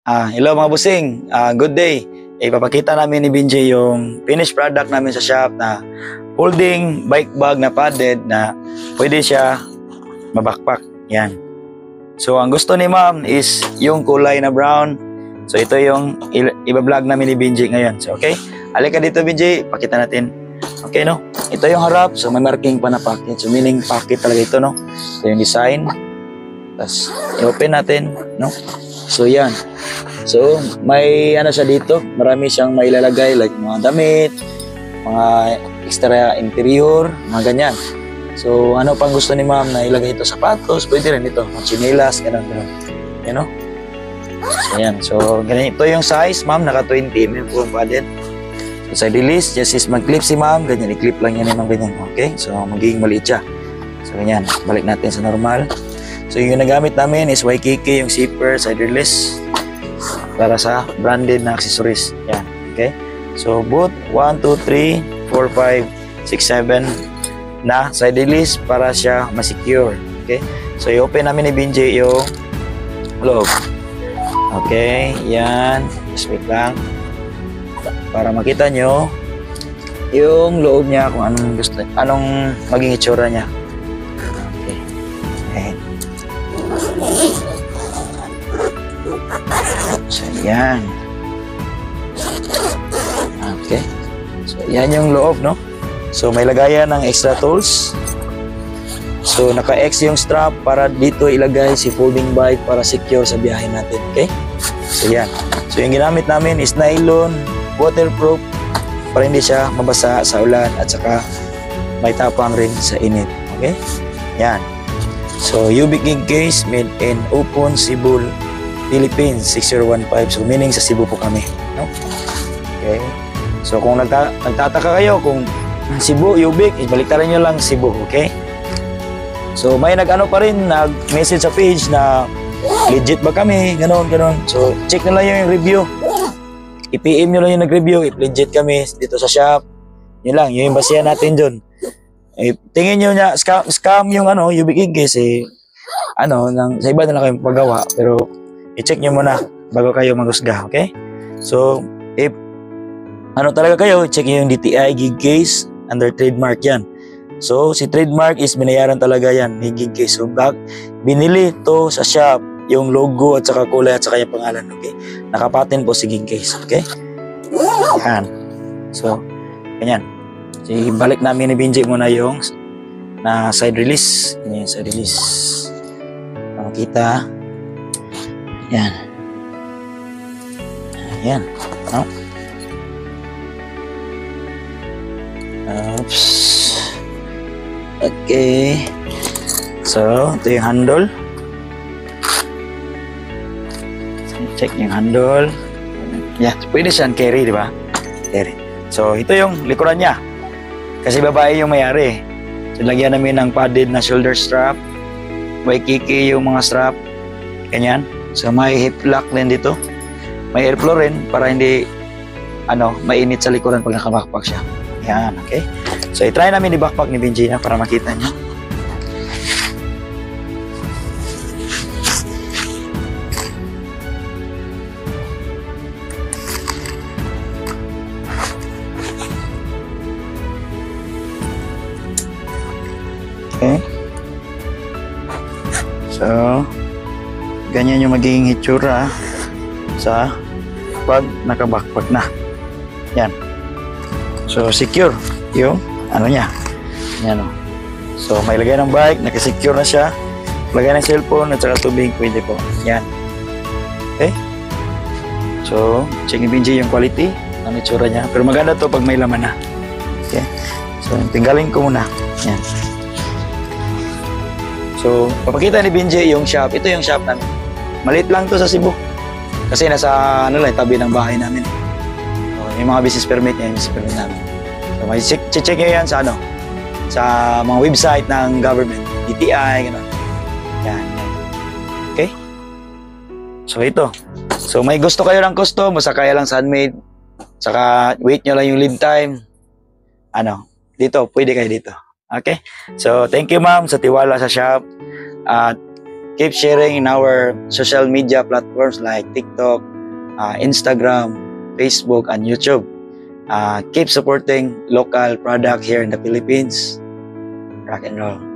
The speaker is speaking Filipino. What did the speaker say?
Hello mga busing, good day. Ipapakita namin ni Binjay yung finished product namin sa shop na folding bike bag na padded na pwede siya mabakpak. Yan. So ang gusto ni ma'am is yung kulay na brown. So ito yung iba-vlog namin ni Binjay ngayon. So okay, halika dito Binjay, pakita natin. Okay no, ito yung harap. So may marking pa na pocket. So meaning pocket talaga ito no. Ito yung design. Tapos i-open natin no. So yan. So may ano siya dito, marami siyang mailalagay like mga damit, mga extra interior, mga ganyan. So ano pang gusto ni ma'am na ilagay ito, sapatos, pwede rin ito, mga chinelas, ganun. You know? So yan, so ganito yung size ma'am, naka 20 mm po ang padded. So sa release, just is mag-clip si ma'am, ganyan, i-clip lang yan naman ganyan, okay? So magiging maliit siya. So ganyan, balik natin sa normal. So yung nagamit namin is YKK, yung zipper, side release, para sa branded na accessories. Yan, okay? So both 1, 2, 3, 4, 5, 6, 7 na side release para siya ma-secure. Okay? So i-open namin ni Binjay yung loob. Okay, yan. Just wait lang. Para makita nyo yung loob niya kung anong gusto, anong maging itsura niya. Okay. Ayan. So, yan. Okay. So, yan yung loob, no? So, may lagayan ng extra tools. So, naka-X yung strap para dito ilagay si folding bike para secure sa biyahe natin. Okay? So, yan. So, yung ginamit namin is nylon, waterproof, para hindi siya mabasa sa ulan at saka may tapang rin sa init. Okay? Yan. So, UV gig case made in Upon, Cebu, Philippines, 6015. So, meaning sa Cebu po kami. No? Okay. So, kung nagtataka kayo kung Cebu, Ubik, ibaliktaran nyo lang Cebu. Okay? So, may nag-ano pa rin, nag-message sa page na legit ba kami, ganon. So, check na lang yung review. I-PM nyo lang yung nag-review, if legit kami dito sa shop. Yun lang, yun yung basihan natin dun. Tingin nyo niya, scam yung Ubik gig kasi, sa iba na lang kayong paggawa, pero i-check nyo muna bago kayo maghusga, okay? So, if talaga kayo, check nyo yung DTI gig case under trademark yan. So, si trademark is binayaran talaga yan ni gig case. So, binili to sa shop, yung logo at saka kulay at saka yung pangalan, okay? Nakapatent po si gig case, okay? Yan. So, ganyan. So, ibalik namin ni Binjay muna yung na side release. Yan yung side release. Makita. Yan. Yan. No? Oops. Okay. So, ito yung handle. Check yung handle. Yan. Pwede siyang carry, di ba? Carry. So, ito yung likuran niya. Kasi babae yung mayari. So, lagyan namin ng padded na shoulder strap. YKK yung mga strap. Ganyan. So may hip lock din dito. May airflow rin para hindi mainit sa likuran pag naka-backpack siya. Yan, okay? So i-try namin ni backpack ni Binjay na para makita niyo. Okay. So ganyan yung magiging hitsura sa pag naka-backpack na. Yan. So, secure yung niya. Yan o. So, may lagay ng bike, naka-secure na siya. Lagay ng cellphone at saka tubig, pwede po. Yan. Okay? So, check ni Binjay yung quality ng hitsura niya. Pero maganda to pag may laman na. Okay? So, tinggalin ko muna. Yan. So, papakita ni Binjay yung shop. Ito yung shop namin. Maliit lang to sa Cebu. Kasi nasa tabi ng bahay namin. So, yung mga business permit niya, yung business permit namin. So, may check nyo yan sa sa mga website ng government. DTI, gano'n. Yan. Okay? So, ito. So, may gusto kayo ng custom, basta kaya lang sa handmade. Saka, wait nyo lang yung lead time. Dito, pwede kayo dito. Okay? So, thank you ma'am sa tiwala sa shop. At keep sharing in our social media platforms like TikTok, Instagram, Facebook, and YouTube. Keep supporting local product here in the Philippines. Rock and roll.